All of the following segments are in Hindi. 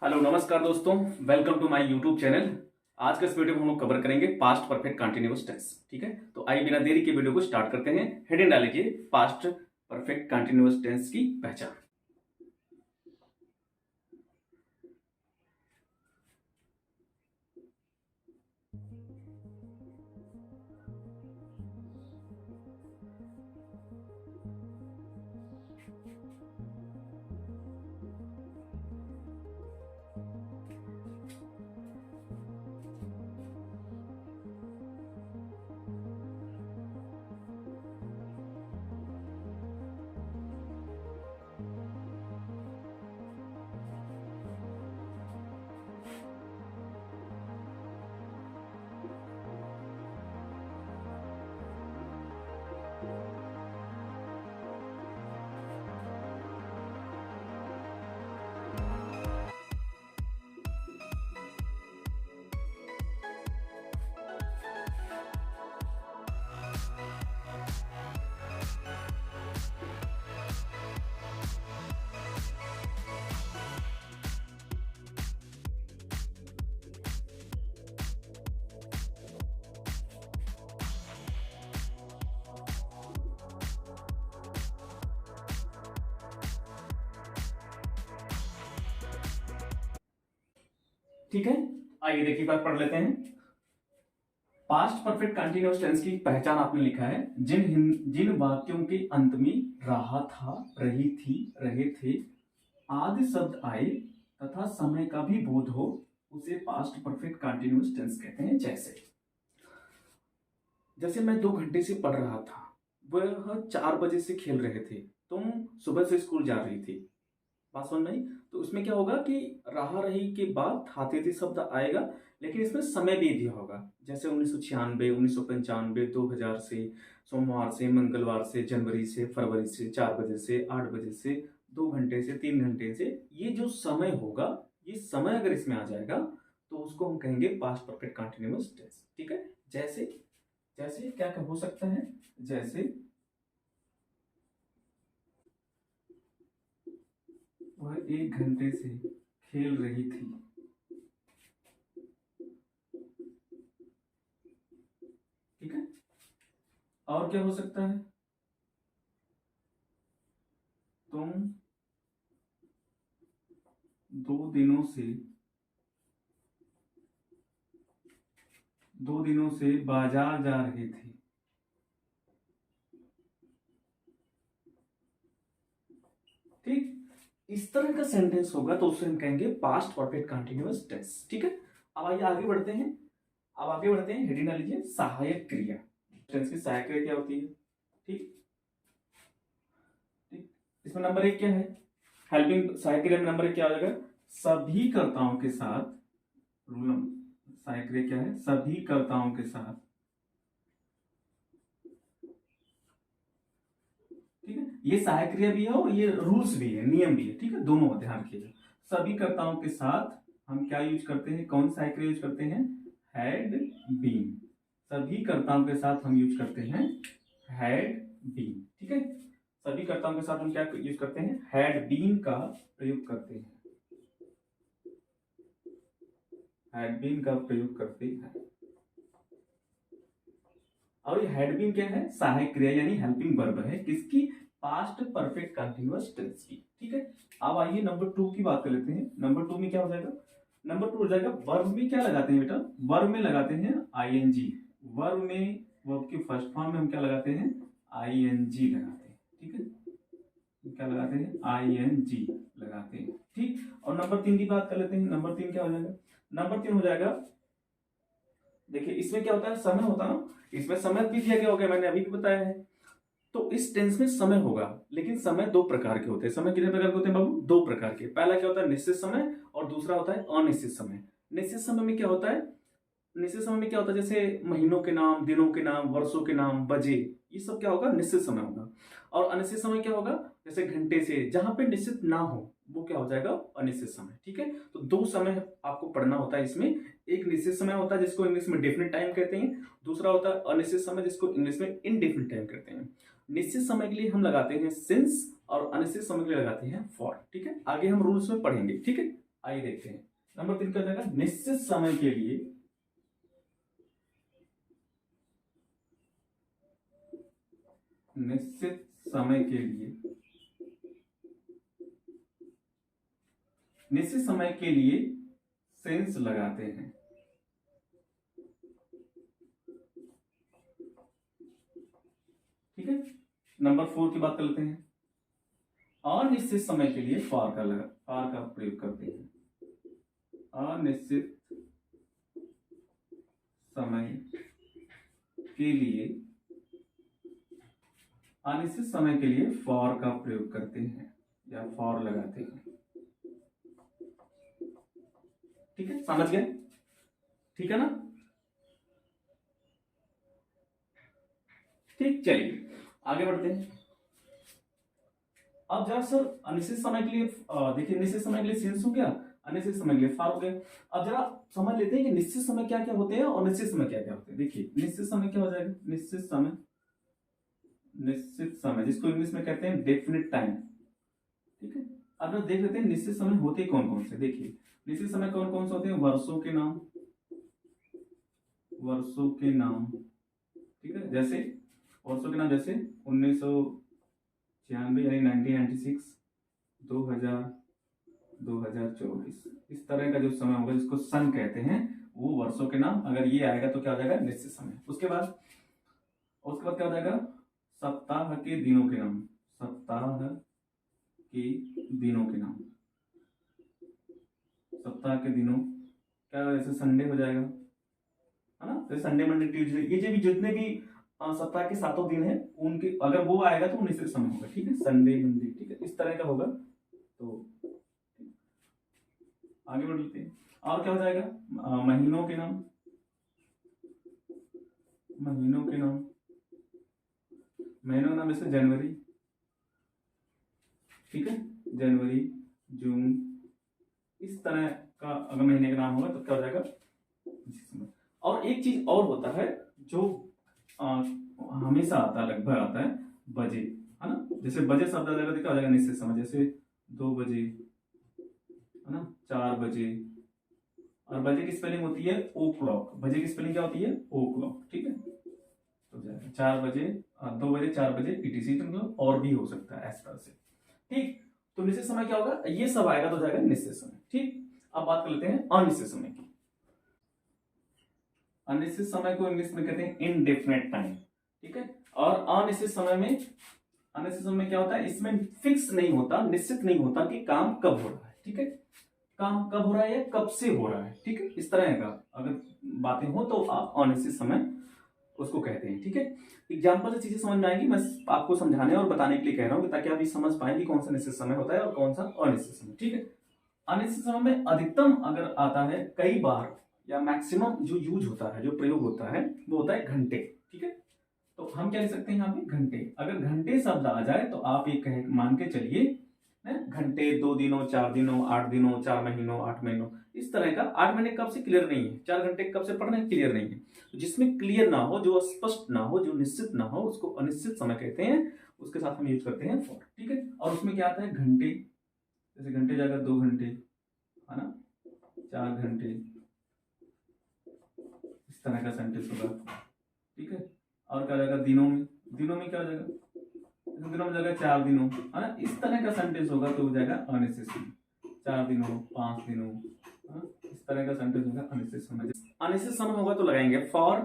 हेलो नमस्कार दोस्तों, welcome to my YouTube channel. आज का इस वीडियो में हम लोग कवर करेंगे पास्ट परफेक्ट कंटिन्यूअस टेंस। ठीक है, तो आइए बिना देरी के वीडियो को स्टार्ट करते हैं। हेडिंग डालिए पास्ट परफेक्ट कंटिन्यूअस टेंस की पहचान। ठीक है, आइए देखिए बात पढ़ लेते हैं। पास्ट परफेक्ट कंटिन्यूअस टेंस की पहचान आपने लिखा है, जिन वाक्यों के अंत में रहा था, रही थी, रहे थे आदि शब्द आए तथा समय का भी बोध हो, उसे पास्ट परफेक्ट कंटिन्यूअस टेंस कहते हैं। जैसे जैसे मैं 2 घंटे से पढ़ रहा था, वह 4 बजे से खेल रहे थे, तुम सुबह से स्कूल जा रही थी। बात समझ में आई? तो उसमें क्या होगा कि रहा रही के बाद थाते थे शब्द आएगा, लेकिन इसमें समय भी दिया होगा। जैसे 1996, 1995, 2000 से, सोमवार से, मंगलवार से, जनवरी से, फरवरी से, 4 बजे से, 8 बजे से, 2 घंटे से, 3 घंटे से, ये जो समय होगा, ये समय अगर इसमें आ जाएगा तो उसको हम कहेंगे पास्ट परफेक्ट कंटिन्यूअस टेंस। ठीक है, जैसे जैसे क्या क्या हो सकता है, जैसे वह 1 घंटे से खेल रही थी। ठीक है, और क्या हो सकता है, तुम 2 दिनों से बाजार जा रहे थे। ठीक, इस तरह का सेंटेंस होगा तो उसे हम कहेंगे पास्ट परफेक्ट कंटिन्यूअस टेंस। ठीक है, अब आइए आगे बढ़ते हैं। हेडिंग डाल लीजिए सहायक क्रिया। टेंस की सहायक क्रिया क्या होती है? ठीक ठीक, इसमें नंबर 1 क्या है? हेल्पिंग सहायक क्रिया में नंबर 1 क्या हो जाएगा? सभी कर्ताओं के साथ। रूल सहायक क्रिया क्या है? सभी कर्ताओं के साथ। ठीक है, ये सहायक क्रिया भी है और ये रूल्स भी है, नियम भी है। ठीक है, दोनों का ध्यान रखिएगा। सभी कर्ताओं के साथ हम क्या यूज करते हैं? कौन सा सहायक क्रिया यूज करते हैं? Had been. सभी कर्ताओं के साथ हम यूज करते हैं हैड बीन। ठीक है, सभी कर्ताओं के साथ हम क्या यूज करते हैं? हैड बीन का प्रयोग करते हैं। हैड बीन का प्रयोग करते हैं। और ये हैड बीन क्या है? सहायक क्रिया यानी हेल्पिंग वर्ब है। किसकी? पास्ट परफेक्ट कंटिन्यूअस टेंस की। ठीक है, अब आइए नंबर 2 की बात कर लेते हैं। नंबर 2 में क्या हो जाएगा? नंबर 2 हो जाएगा वर्ब में क्या लगाते हैं बेटा? वर्ब में लगाते हैं आईएनजी। वर्ब में, वर्ब की फर्स्ट फॉर्म में हम क्या लगाते हैं? आईएनजी लगाते हैं। ठीक है, क्या लगाते हैं? आईएनजी लगाते हैं। ठीक, और नंबर 3 की बात कर लेते हैं। नंबर 3 क्या हो जाएगा? नंबर 3 हो जाएगा, देखिए इसमें क्या होता है? समय होता है ना, इसमें समय भी दिया गया होगा, मैंने अभी भी बताया है। तो इस टेंस में समय होगा, लेकिन समय 2 प्रकार के होते हैं। समय कितने प्रकार के होते हैं बाबू? 2 प्रकार के। पहला क्या होता है? निश्चित समय, और दूसरा होता है अनिश्चित समय। निश्चित समय में क्या होता है? निश्चित समय में क्या होता है? जैसे महीनों के नाम, दिनों के नाम, वर्षों के नाम, बजे, ये सब क्या होगा? निश्चित समय होगा। और अनिश्चित समय क्या होगा? जैसे घंटे से, जहां पे निश्चित ना हो वो क्या हो जाएगा? अनिश्चित समय। ठीक है, तो 2 समय आपको पढ़ना होता है इसमें। एक निश्चित समय होता है जिसको इंग्लिश में डेफिनेट टाइम कहते हैं, दूसरा होता है अनिश्चित समय जिसको इंग्लिश में इनडेफिनेट टाइम कहते हैं। निश्चित समय के लिए हम लगाते हैं सिंस, और अनिश्चित समय के लिए लगाते हैं फॉर। ठीक है, आगे हम रूल्स में पढ़ेंगे। ठीक है, आइए देखते हैं। नंबर 3 क्या हो जाएगा, निश्चित समय के लिए, निश्चित समय के लिए, निश्चित समय के लिए सेंस लगाते हैं। ठीक है। नंबर 4 की बात कर लेते हैं। अनिश्चित समय के लिए फॉर का प्रयोग करते हैं। अनिश्चित समय के लिए, अनिश्चित समय के लिए फॉर का प्रयोग करते हैं या फॉर लगाते हैं। ठीक है, समझ गए? ठीक है ना? ठीक, चलिए आगे बढ़ते हैं। अब जरा सर अनिश्चित समय के लिए देखिए, निश्चित समय के लिए सेंस हो गया, अनिश्चित समय के लिए फार हो गया। अब जरा समझ लेते हैं कि निश्चित समय क्या क्या होते हैं और अनिश्चित समय क्या क्या होते हैं। देखिए निश्चित समय क्या हो जाएगा, निश्चित समय, निश्चित समय जिसको इंग्लिश में कहते हैं डेफिनिट टाइम। ठीक है, अब देख लेते हैं निश्चित समय होते कौन कौन से। देखिए निश्चित समय कौन कौन से होते हैं, वर्षों के नाम, वर्षों के नाम। ठीक है, जैसे वर्षों के नाम जैसे 1996 यानी 1996, 2000, 2024, इस तरह का जो समय होगा जिसको सन कहते हैं, वो वर्षों के नाम। अगर ये आएगा तो क्या हो जाएगा, निश्चित समय। उसके बाद क्या हो जाएगा, सप्ताह के दिनों के नाम, सप्ताह के दिनों के नाम, सप्ताह के दिनों क्या, जैसे संडे हो जाएगा, है ना, जैसे संडे मंडे ट्यूजडे, ये जो भी जितने भी सप्ताह के 7 दिन है उनके अगर वो आएगा तो निश्चित समय होगा। ठीक है, संडे मंडे, ठीक है, इस तरह का होगा। तो आगे बढ़ लेते हैं। और क्या हो जाएगा, महीनों के नाम, महीनों के नाम, महीनों का नाम जैसे जनवरी, ठीक है, जनवरी, जून, इस तरह का अगर महीने का नाम होगा तो क्या हो जाएगा। और एक चीज और होता है जो हमेशा आता है, लगभग आता है, बजे, है ना, जैसे बजे शब्द आ जाएगा तो क्या हो जाएगा, निश्चित समय, जैसे 2 बजे, है ना, 4 बजे। और बजे की स्पेलिंग होती है ओ क्लॉक, बजे की स्पेलिंग क्या होती है, ओ क्लॉक। ठीक है, तो जाएगा 4 बजे, 2 बजे, 4 बजे, ईटीसी, मतलब और भी हो सकता है इस तरह से। ठीक, तो निश्चित समय क्या होगा, ये सब आएगा तो जाएगा निश्चित समय। ठीक, अब बात कर लेते हैं अनिश्चित समय की। अनिश्चित समय को इंग्लिश में कहते हैं इनडेफिनेट टाइम। ठीक है, और अनिश्चित समय में, अनिश्चित समय में क्या होता है, इसमें फिक्स नहीं होता, निश्चित नहीं होता कि काम कब हो रहा है। ठीक है, काम कब हो रहा है या कब से हो रहा है। ठीक है, इस तरह का अगर बातें हो तो आप अनिश्चित समय उसको कहते हैं। ठीक है, एग्जाम्पल से चीजें समझ में आएंगी, मैं आपको समझाने और बताने के लिए कह रहा हूँ ताकि आप ये समझ पाए कि कौन सा निश्चित समय होता है और कौन सा अनिश्चित समय। ठीक है, अनिश्चित समय में अधिकतम अगर आता है, कई बार या मैक्सिमम जो यूज होता है, जो प्रयोग होता है, वो होता है घंटे। ठीक है, तो हम क्या लिख सकते हैं यहाँ पे, घंटे। अगर घंटे शब्द आ जाए तो आप ये कह मान के चलिए घंटे 2 दिनों, 4 दिनों, 8 दिनों, 4 महीनों, 8 महीनों, इस तरह का। 8 महीने कब से क्लियर नहीं है, 4 घंटे कब से पढ़ना है क्लियर नहीं है। तो जिसमें क्लियर ना हो, जो स्पष्ट ना हो, जो निश्चित ना हो, उसको अनिश्चित समय कहते हैं। उसके साथ हम यूज करते हैं फॉर। ठीक है, और उसमें क्या आता है, घंटे, जैसे घंटे जाएगा 2 घंटे, है ना, 4 घंटे, इस तरह का सेंटेंस होगा। ठीक है, और क्या जाएगा, दिनों में, दिनों में क्या हो जाएगा, दिनों में जाएगा 4 दिनों, है ना, इस तरह का सेंटेंस होगा तो हो जाएगा अनिश्चित समय। 4 दिनों, 5 दिनों, इस तरह का सेंटेंस होगा अनिश्चित समय। अनिश्चित समय होगा तो लगाएंगे फॉर,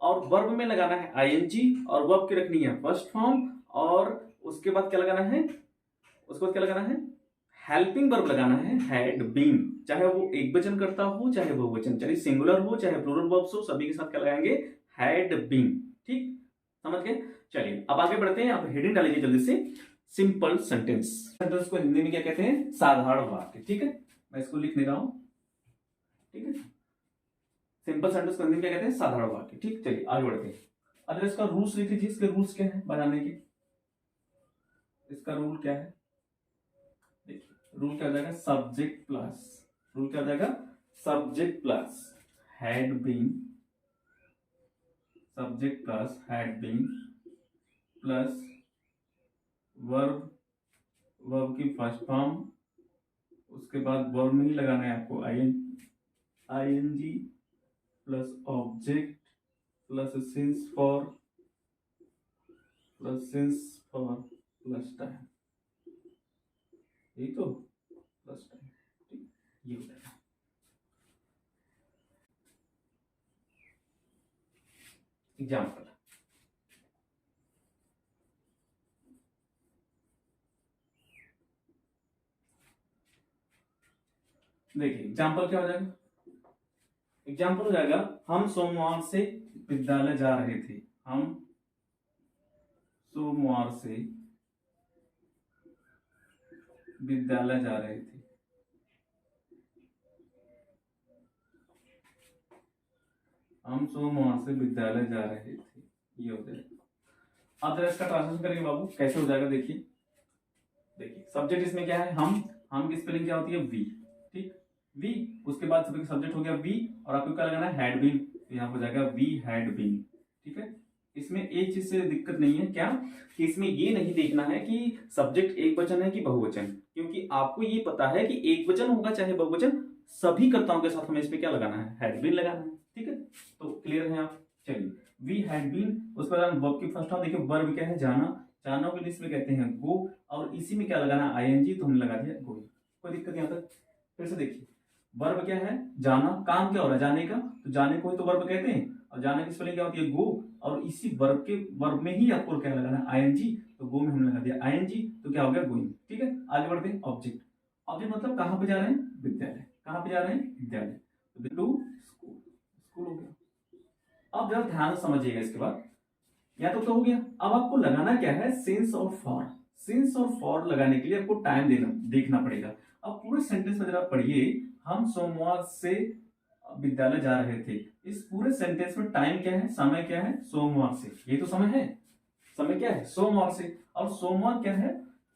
और वर्ब में लगाना है आईएनजी, और वर्ब की रखनी है फर्स्ट फॉर्म, और उसके बाद क्या लगाना है, उसके बाद क्या लगाना है, हेल्पिंग वर्ब लगाना है, हैड बीन, चाहे वो एक वचन करता हो चाहे बहुवचन, चाहे सिंगुलर हो चाहे प्लूरल वर्ब्स हो, सभी के साथ क्या लगाएंगे, हैड बीन। ठीक, समझ गए? चलिए अब आगे बढ़ते हैं। आप हेडिंग डालिए जल्दी से, सिंपल सेंटेंस। सेंटेंस को हिंदी में क्या कहते हैं, साधारण वाक्य। ठीक है, मैं इसको लिख दे रहा हूं। ठीक है, सिंपल सेंटेंस को हिंदी में क्या कहते हैं, साधारण वाक्य। ठीक, चलिए आगे बढ़ते हैं। अब इसका रूल्स लिख लीजिए, इसके रूल्स क्या है बनाने के, इसका रूल क्या है, देखिए रूल क्या हो जाएगा, सब्जेक्ट प्लस, रूल क्या हो जाएगा, subject plus had been, subject plus had been plus verb, verb की फर्स्ट फॉर्म, उसके बाद वर्ब में ही लगाना है आपको I N G plus object plus since for plus time, यही तो प्लस टाइम। ठीक, ये हो जाएगा। एग्जाम्पल, देखिए एग्जाम्पल क्या हो जाएगा। एग्जाम्पल हो जाएगा, हम सोमवार से विद्यालय जा रहे थे। हम सोमवार से विद्यालय जा रहे थे। हम सोमवार से विद्यालय जा रहे थे, ये हो जाएगा। अब जरा इसका ट्रांसलेशन करेंगे बाबू, कैसे हो जाएगा देखिए। देखिए सब्जेक्ट इसमें क्या है, हम की स्पेलिंग क्या होती है, वी। ठीक, वी, उसके बाद सब्जेक्ट हो गया वी, और आपको क्या लगाना है, हैड बीन, तो यहाँ हो जाएगा वी हैड बीन। ठीक है, इसमें एक चीज से दिक्कत नहीं है, क्या कि इसमें ये नहीं देखना है कि सब्जेक्ट एक वचन है कि बहुवचन, क्योंकि आपको ये पता है कि एक वचन होगा चाहे बहुवचन, सभी कर्ताओं के साथ हमें इसमें क्या लगाना है, हैड बीन लगाना है। ठीक है, तो क्लियर है आप। चलिए, वी हैड बीन, उसके बाद वर्ब की फर्स्ट फॉर्म देखिए, वर्ब क्या है, जाना, जाना को इंग्लिश में कहते हैं गो, और इसी में क्या लगाना है, आईएनजी, तो हमने लगा दिया गोइंग। कोई दिक्कत यहाँ तक। फिर से देखिए, वर्ब क्या है, जाना, काम क्या हो रहा है, जाने का, तो जाने को ही तो वर्ब कहते हैं, और जाने की स्पेलिंग क्या होती है, गो, और इसी वर्ब में ही आपको क्या लगाना है, आईएनजी, तो गो में हमने लगा दिया आईएनजी, तो क्या हो गया, गोइंग। ठीक है, आगे बढ़ते हैं। ऑब्जेक्ट, ऑब्जेक्ट मतलब कहां पे जा रहे हैं, विद्यालय, कहां पे जा रहे हैं, विद्यालय, टू स्कूल, स्कूल हो गया। अब जरा ध्यान से समझिएगा, इसके बाद या तो हो गया। अब आपको लगाना क्या है, सिंस और फॉर। सिंस और फॉर लगाने के लिए आपको टाइम देखना पड़ेगा। अब पूरे सेंटेंस में जरा पढ़िए, हम सोमवार से विद्यालय जा रहे थे। इस पूरे सेंटेंस में टाइम क्या है, समय क्या है, सोमवार से, ये तो समय है, समय क्या है, सोमवार से। और सोमवार क्या है,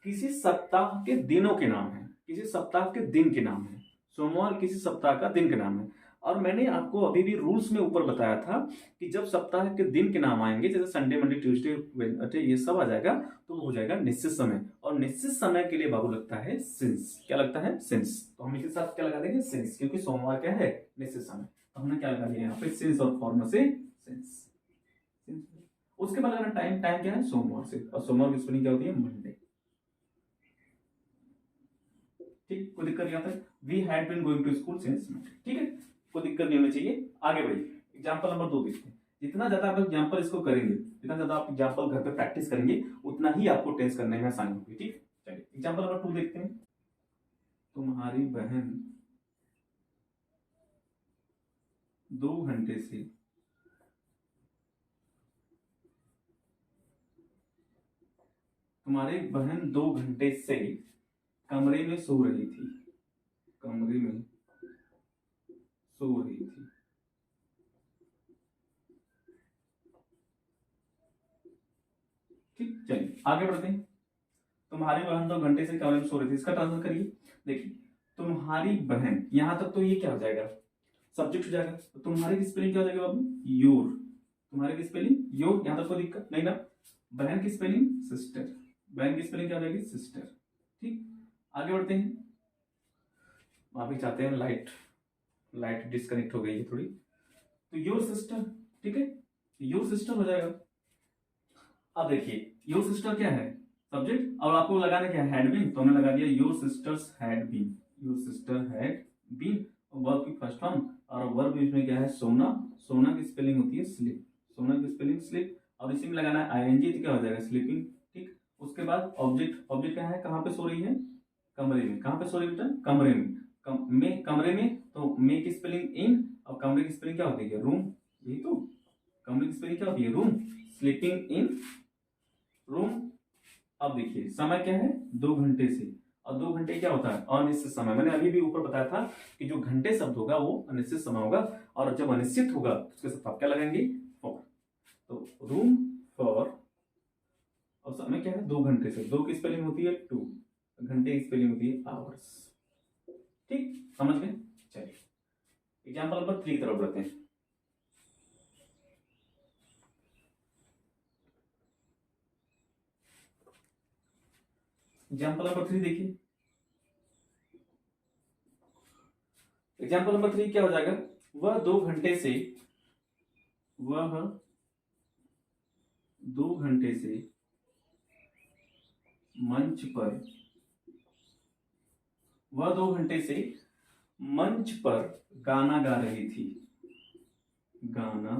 किसी सप्ताह के दिनों के नाम है, किसी सप्ताह के दिन के नाम है। सोमवार किसी सप्ताह का दिन का नाम है। और मैंने आपको अभी भी रूल्स में ऊपर बताया था कि जब सप्ताह के दिन के नाम आएंगे, जैसे संडे, मंडे, ट्यूसडे, वेडनेसडे, ये सब आ जाएगा, तो वो हो जाएगा निश्चित समय। और निश्चित समय के लिए बाबू लगता है सिंस। क्या लगता है, सिंस। तो हम इसके साथ क्या लगा देंगे, सिंस, क्योंकि सोमवार क्या है, निश्चित समय। तो हमने क्या लगा दिया यहाँ पे, सिंस, और फॉर्म से सिंस। उसके बाद लगाना टाइम, टाइम क्या है, सोमवार से, और सोमवार की स्पेलिंग क्या होती है, मंडे। ठीक, कोई दिक्कत नहीं आता। We had been going to school since Monday. ठीक है, कोई दिक्कत नहीं होनी चाहिए। आगे बढ़िए, एग्जाम्पल नंबर 2 देखते हैं। जितना ज्यादा आप एग्जाम्पल इसको करेंगे, जितना ज्यादा आप एग्जाम्पल घर पे प्रैक्टिस करेंगे, उतना ही आपको टेस्ट करने में आसानी होगी। ठीक, चलिए एग्जाम्पल नंबर 2 देखते हैं। तुम्हारी बहन 2 घंटे से तुम्हारी बहन 2 घंटे से कमरे में सो रही थी, कमरे में सो रही थी। ठीक, चलिए आगे बढ़ते हैं। तुम्हारी बहन 2 घंटे से कमरे में सो रही थी, इसका ट्रांसलेट करिए। देखिए, तुम्हारी बहन, यहां तक तो ये क्या हो जाएगा, सब्जेक्ट हो जाएगा। तो तुम्हारी की स्पेलिंग क्या हो जाएगा बाबू, योर। तुम्हारी की स्पेलिंग योर, यहां तक कोई दिक्कत नहीं ना। बहन की स्पेलिंग सिस्टर, बहन की स्पेलिंग क्या हो जाएगी, सिस्टर। ठीक, आगे बढ़ते हैं। माफी चाहते हैं, लाइट लाइट डिस्कनेक्ट हो गई है थोड़ी। तो योर सिस्टर, ठीक है, योर सिस्टर हो जाएगा। अब देखिए, योर सिस्टर क्या है, सब्जेक्ट, और आपको लगाना क्या है, हैड बीन, तो हमने लगा दिया your sisters had been, your sister had been. Verb की फर्स्ट फॉर्म, और वर्ब इसमें क्या है, सोना, सोना की स्पेलिंग होती है स्लीप, सोना की स्पेलिंग स्लीप, और इसी में लगाना है आईएनजी, तो क्या हो जाएगा, स्लीपिंग। ठीक, उसके बाद ऑब्जेक्ट, ऑब्जेक्ट क्या है, कहाँ पे सो रही है, कमरे में, कहाँ पे सो रही है बेटा, कमरे में, कमरे में, तो मे की स्पेलिंग इन, और कमरे की स्पेलिंग क्या होती है, रूम, यही तो, कमरे की स्पेलिंग क्या होती है, रूम, स्लीपिंग इन रूम। अब देखिए, समय क्या है, 2 घंटे से, और 2 घंटे क्या होता है, अनिश्चित समय। मैंने अभी भी ऊपर बताया था कि जो घंटे शब्द होगा वो अनिश्चित समय होगा, और जब अनिश्चित होगा उसके साथ आप क्या लगाएंगे, फॉर। तो रूम फॉर, और समय क्या है, 2 घंटे से, दो की स्पेलिंग होती है टू, घंटे की स्पेलिंग होती है आवर्स। ठीक, समझ गए। चलिए एग्जाम्पल नंबर 3 की तरफ बढ़ते हैं। एग्जाम्पल नंबर 3 देखिए, एग्जाम्पल नंबर 3 क्या हो जाएगा, वह 2 घंटे से, वह 2 घंटे से मंच पर, वह 2 घंटे से मंच पर गाना गा रही थी, गाना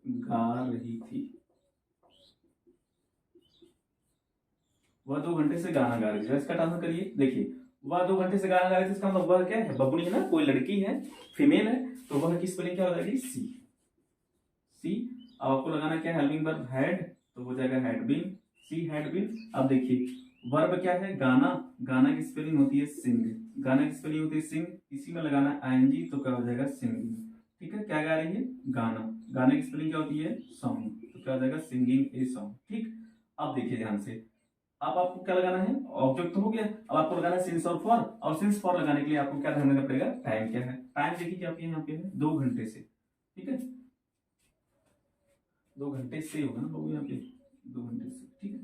गा रही थी। वह 2 घंटे से गाना गा रही थी, इसका ट्रांसफर करिए। देखिए वह 2 घंटे से गाना गा रही थी, इसका मतलब वह क्या है, बबुनी है ना, कोई लड़की है, फीमेल है, तो वह की स्पेलिंग क्या हो जाएगी, सी। सी। अब आपको लगाना क्या है, हेल्पिंग वर्ब हैड, तो हो जाएगा had been, she had been. अब देखिए वर्ब क्या है, गाना, गाना की स्पेलिंग होती है सिंग, गाना की स्पेलिंग होती है सिंग, इसी में लगाना आईएनजी, तो क्या हो जाएगा सिंगिंग। ठीक है, क्या गा रही है, गाना, गाने की स्पेलिंग क्या होती है, सॉन्ग, तो क्या हो जाएगा सिंगिंग ए सॉन्ग। ठीक, अब देखिए ध्यान से, अब आपको क्या लगाना है, ऑब्जेक्ट तो हो गया, अब आपको लगाना है सिंस और फॉर, और सिंस फॉर लगाने के लिए आपको क्या ध्यान रखना पड़ेगा, टाइम क्या है, टाइम देखिए क्या यहाँ पे है 2 घंटे से। ठीक है, 2 घंटे से होगा ना लोग यहाँ पे, 2 घंटे से। ठीक है,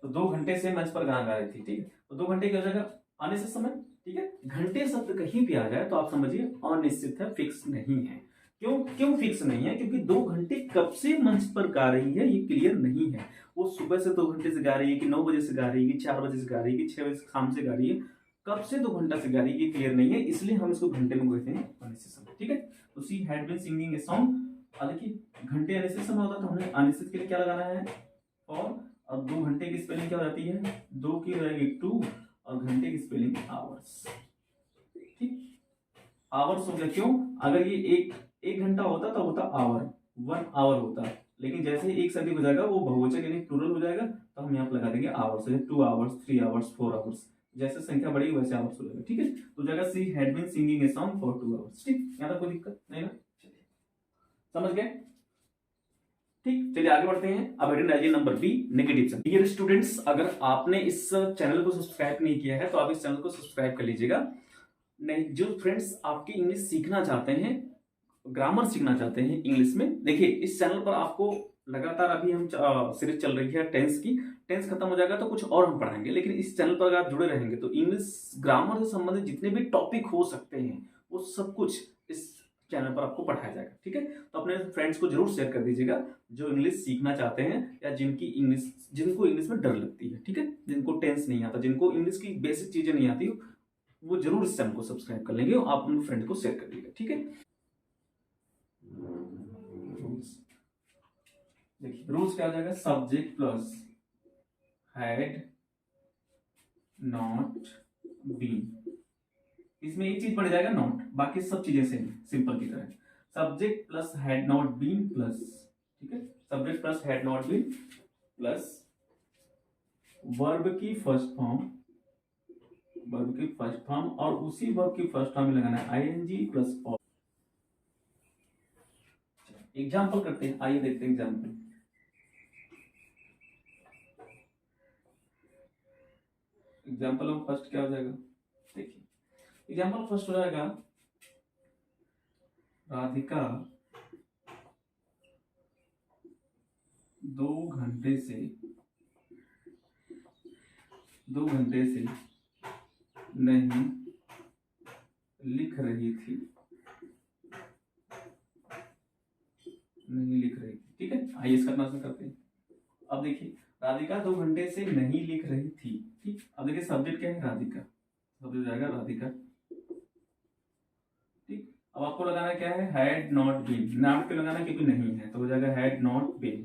तो 2 घंटे से मंच पर गाना गा रही थी। ठीक है, तो 2 घंटे क्या हो जाएगा, अनिश्चित समय। ठीक है, घंटे शब्द कहीं भी आ जाए तो आप समझिए अनिश्चित है, फिक्स नहीं है। क्यों, क्यों फिक्स नहीं है, क्योंकि 2 घंटे कब से मंच पर गा रही है ये क्लियर नहीं है। वो सुबह से 2 घंटे से गा रही है, कि 9 बजे से गा रही है, कि 4 बजे से गा रही है, कि 6 बजे से शाम से गा रही है, कब से 2 घंटा से गा रही है ये क्लियर नहीं है, इसलिए हम इसको घंटे में कहते हैं अनिश्चित समय। ठीक है, तो she had been singing a song. देखिए घंटे अनिश्चित समय होता है, तो हमें अनिश्चित के लिए क्या लगाना है, और 2 घंटे की स्पेलिंग क्या हो जाती है, 2 की हो जाएगी 2, और घंटे की स्पेलिंग आवर्स। ठीक, आवर्स हो गया, क्यों, अगर ये एक घंटा होता तो होता आवर, 1 आवर होता, लेकिन जैसे एक सदी हो जाएगा वो बहुवचन यानी प्लूरल हो जाएगा, तो हम यहाँ पे लगा देंगे आवर्स, 2 आवर्स, 3 आवर्स, 4 आवर्स, जैसे संख्या बढ़ेगी वैसे आवर्स हो जाएगा। ठीक है, तो जगह she had been singing a song for 2 hours. ठीक, यहाँ तक कोई दिक्कत नहीं ना, चलिए समझ गए। ठीक, चलिए आगे बढ़ते हैं। अब हेडिंग डालिए number B, negative sense. Dear students, अगर आपने इस चैनल को सब्सक्राइब नहीं किया है तो आप इस चैनल को सब्सक्राइब कर लीजिएगा। नहीं, जो फ्रेंड्स आपकी इंग्लिश सीखना चाहते हैं, ग्रामर सीखना चाहते हैं इंग्लिश में, देखिए इस चैनल पर आपको लगातार, अभी हम सीरीज चल रही है टेंस की, टेंस खत्म हो जाएगा तो कुछ और हम पढ़ाएंगे, लेकिन इस चैनल पर अगर आप जुड़े रहेंगे तो इंग्लिश ग्रामर से संबंधित जितने भी टॉपिक हो सकते हैं वो सब कुछ इस चैनल पर आपको पढ़ाया जाएगा। ठीक है, तो अपने फ्रेंड्स को जरूर शेयर कर दीजिएगा जो इंग्लिश सीखना चाहते हैं, या जिनको इंग्लिश में डर लगती है। ठीक है, जिनको टेंस नहीं आता, जिनको इंग्लिश की बेसिक चीजें नहीं आती, वो जरूर इस चैनल को सब्सक्राइब कर लेंगे और आप अपने फ्रेंड को शेयर कर दीजिएगा। ठीक है, देखिए रूल्स क्या हो जाएगा, subject plus had not been, इसमें एक चीज पड़ जाएगा नॉट, बाकी सब चीजें सेम, सिंपल की तरह। Subject plus had not been plus, ठीक है, subject plus had not been plus verb की फर्स्ट फॉर्म, वर्ब की फर्स्ट फॉर्म, और उसी वर्ब की फर्स्ट फॉर्म में लगाना है आईएनजी प्लस और। एग्जाम्पल करते हैं, आइए देखते हैं एग्जाम्पल। एग्जाम्पल फर्स्ट क्या हो जाएगा, देखिए एग्जाम्पल फर्स्ट हो जाएगा, राधिका 2 घंटे से नहीं लिख रही थी, नहीं लिख रही थी। ठीक है, आइए इसका ट्रांसलेट करते हैं। अब देखिए राधिका 2 घंटे से नहीं लिख रही थी। ठीक, अब देखिए सब्जेक्ट क्या है, राधिका, सब्जेक्ट जाएगा राधिका। ठीक, अब आपको लगाना क्या है, हैड नॉट बीन, नॉट पे लगाना क्योंकि नहीं है, तो हो जाएगा हैड नॉट बीन।